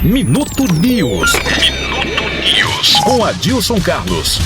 Minuto News. Com Adilson Carlos.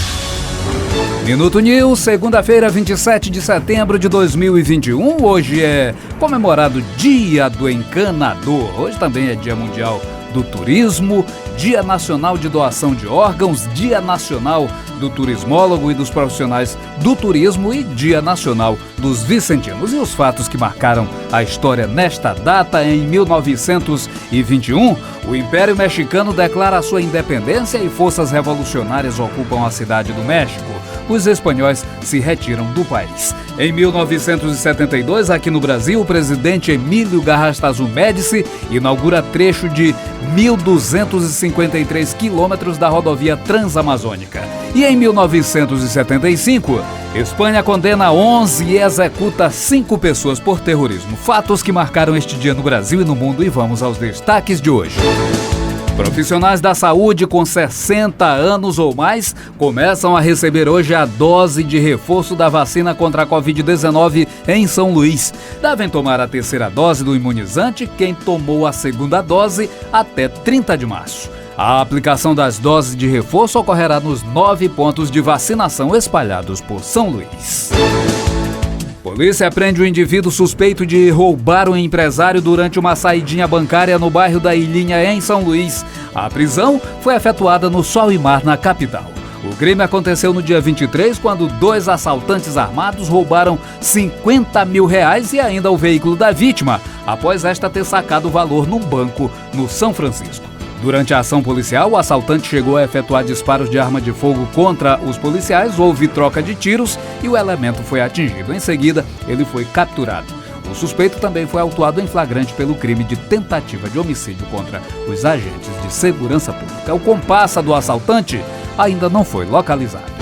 Minuto News, segunda-feira, 27 de setembro de 2021. Hoje é comemorado Dia do Encanador. Hoje também é Dia Mundial do Turismo, Dia Nacional de Doação de Órgãos, Dia Nacional do Turismólogo e dos Profissionais do Turismo e Dia Nacional dos Vicentinos. E os fatos que marcaram a história nesta data: em 1921, o Império Mexicano declara sua independência e forças revolucionárias ocupam a cidade do México. Os espanhóis se retiram do país. Em 1972, aqui no Brasil, o presidente Emílio Garrastazu Médici inaugura trecho de 1.253 quilômetros da rodovia Transamazônica. E em 1975, Espanha condena 11 e executa 5 pessoas por terrorismo. Fatos que marcaram este dia no Brasil e no mundo. E vamos aos destaques de hoje. Profissionais da saúde com 60 anos ou mais começam a receber hoje a dose de reforço da vacina contra a Covid-19 em São Luís. Devem tomar a terceira dose do imunizante quem tomou a segunda dose até 30 de março. A aplicação das doses de reforço ocorrerá nos 9 pontos de vacinação espalhados por São Luís. Polícia prende um indivíduo suspeito de roubar um empresário durante uma saidinha bancária no bairro da Ilhinha, em São Luís. A prisão foi efetuada no Sol e Mar, na capital. O crime aconteceu no dia 23, quando 2 assaltantes armados roubaram R$50 mil e ainda o veículo da vítima, após esta ter sacado o valor num banco no São Francisco. Durante a ação policial, o assaltante chegou a efetuar disparos de arma de fogo contra os policiais, houve troca de tiros e o elemento foi atingido. Em seguida, ele foi capturado. O suspeito também foi autuado em flagrante pelo crime de tentativa de homicídio contra os agentes de segurança pública. O comparsa do assaltante ainda não foi localizado.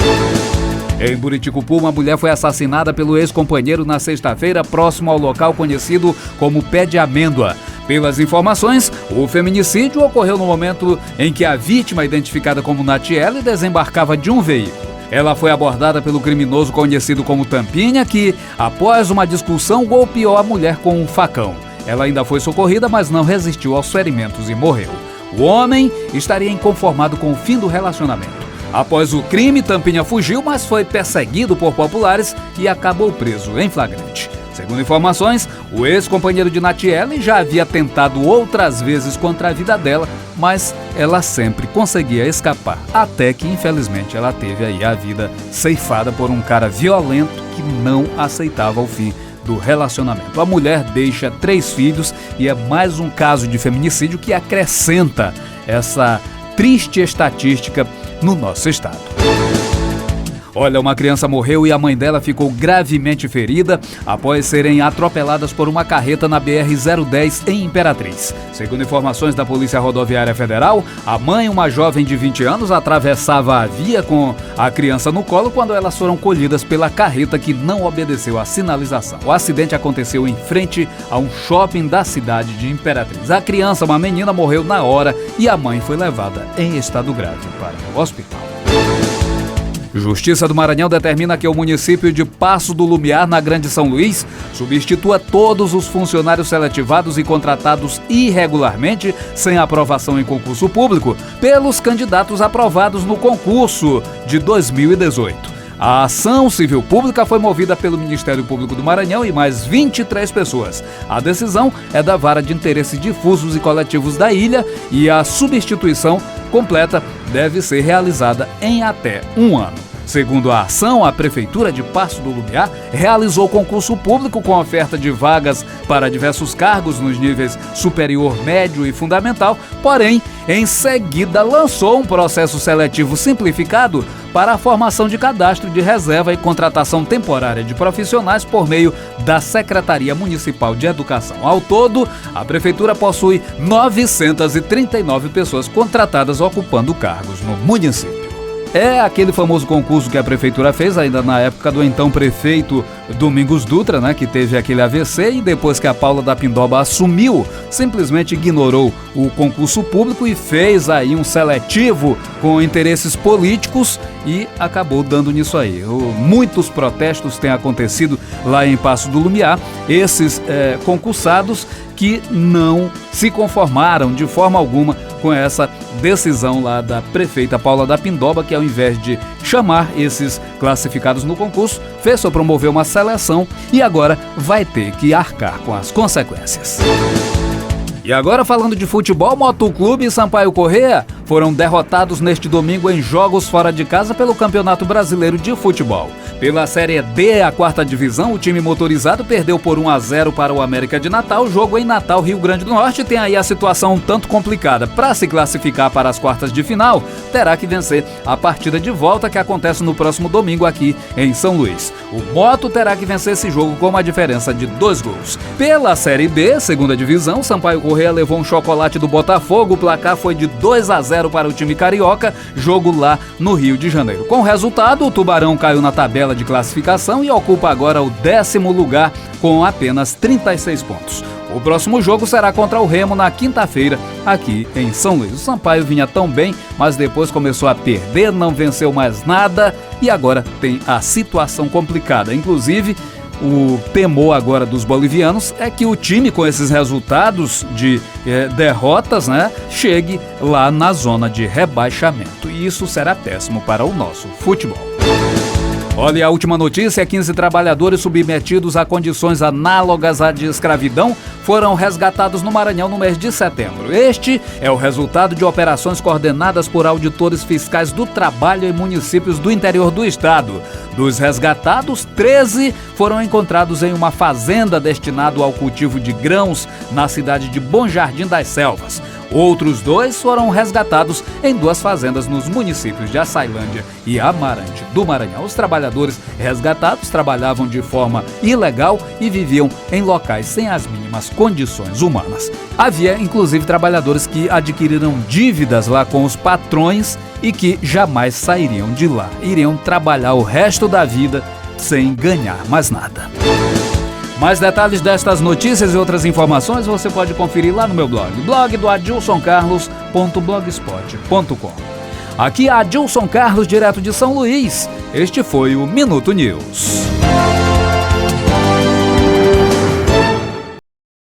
Em Buriticupu, uma mulher foi assassinada pelo ex-companheiro na sexta-feira, próximo ao local conhecido como Pé de Amêndoa. Pelas informações, o feminicídio ocorreu no momento em que a vítima, identificada como Natiele, desembarcava de um veículo. Ela foi abordada pelo criminoso conhecido como Tampinha, que, após uma discussão, golpeou a mulher com um facão. Ela ainda foi socorrida, mas não resistiu aos ferimentos e morreu. O homem estaria inconformado com o fim do relacionamento. Após o crime, Tampinha fugiu, mas foi perseguido por populares e acabou preso em flagrante. Segundo informações, o ex-companheiro de Natiele já havia tentado outras vezes contra a vida dela, mas ela sempre conseguia escapar, até que infelizmente ela teve aí a vida ceifada por um cara violento que não aceitava o fim do relacionamento. A mulher deixa 3 filhos e é mais um caso de feminicídio que acrescenta essa triste estatística no nosso estado. Olha, uma criança morreu e a mãe dela ficou gravemente ferida após serem atropeladas por uma carreta na BR-010 em Imperatriz. Segundo informações da Polícia Rodoviária Federal, a mãe, uma jovem de 20 anos, atravessava a via com a criança no colo quando elas foram colhidas pela carreta que não obedeceu à sinalização. O acidente aconteceu em frente a um shopping da cidade de Imperatriz. A criança, uma menina, morreu na hora e a mãe foi levada em estado grave para o hospital. Justiça do Maranhão determina que o município de Passo do Lumiar, na Grande São Luís, substitua todos os funcionários seletivados e contratados irregularmente, sem aprovação em concurso público, pelos candidatos aprovados no concurso de 2018. A ação civil pública foi movida pelo Ministério Público do Maranhão e mais 23 pessoas. A decisão é da Vara de Interesses Difusos e Coletivos da ilha e a substituição completa deve ser realizada em até 1 ano. Segundo a ação, a Prefeitura de Passo do Lumiar realizou concurso público com oferta de vagas para diversos cargos nos níveis superior, médio e fundamental, porém, em seguida lançou um processo seletivo simplificado para a formação de cadastro de reserva e contratação temporária de profissionais por meio da Secretaria Municipal de Educação. Ao todo, a Prefeitura possui 939 pessoas contratadas ocupando cargos no município. É aquele famoso concurso que a Prefeitura fez ainda na época do então prefeito Domingos Dutra, né, que teve aquele AVC e depois que a Paula da Pindoba assumiu, simplesmente ignorou o concurso público e fez aí um seletivo com interesses políticos e acabou dando nisso aí. Muitos protestos têm acontecido lá em Passo do Lumiar, esses concursados que não se conformaram de forma alguma com essa decisão lá da prefeita Paula da Pindoba, que ao invés de chamar esses classificados no concurso, fez só promover uma seleção e agora vai ter que arcar com as consequências. E agora falando de futebol, Motoclube e Sampaio Corrêa foram derrotados neste domingo em jogos fora de casa pelo Campeonato Brasileiro de Futebol. Pela Série D, a 4ª divisão, o time motorizado perdeu por 1-0 para o América de Natal. Jogo em Natal, Rio Grande do Norte, tem aí a situação um tanto complicada. Para se classificar para as quartas de final, terá que vencer a partida de volta que acontece no próximo domingo aqui em São Luís. O Moto terá que vencer esse jogo com uma diferença de 2 gols. Pela Série B, 2ª divisão, Sampaio Corrêa levou um chocolate do Botafogo. O placar foi de 2-0 para o time carioca, jogo lá no Rio de Janeiro. Com o resultado, o Tubarão caiu na tabela de classificação e ocupa agora o 10º lugar com apenas 36 pontos. O próximo jogo será contra o Remo na quinta-feira, aqui em São Luís. O Sampaio vinha tão bem, mas depois começou a perder, não venceu mais nada e agora tem a situação complicada. Inclusive, o temor agora dos bolivianos é que o time com esses resultados de derrotas, chegue lá na zona de rebaixamento. E isso será péssimo para o nosso futebol. Olha, a última notícia: 15 trabalhadores submetidos a condições análogas à de escravidão foram resgatados no Maranhão no mês de setembro. Este é o resultado de operações coordenadas por auditores fiscais do trabalho em municípios do interior do estado. Dos resgatados, 13 foram encontrados em uma fazenda destinada ao cultivo de grãos na cidade de Bom Jardim das Selvas. Outros 2 foram resgatados em 2 fazendas nos municípios de Açailândia e Amarante do Maranhão. Os trabalhadores resgatados trabalhavam de forma ilegal e viviam em locais sem as mínimas condições humanas. Havia, inclusive, trabalhadores que adquiriram dívidas lá com os patrões e que jamais sairiam de lá. Iriam trabalhar o resto da vida sem ganhar mais nada. Mais detalhes destas notícias e outras informações você pode conferir lá no meu blog do adilsoncarlos.blogspot.com. Aqui é Adilson Carlos, direto de São Luís. Este foi o Minuto News.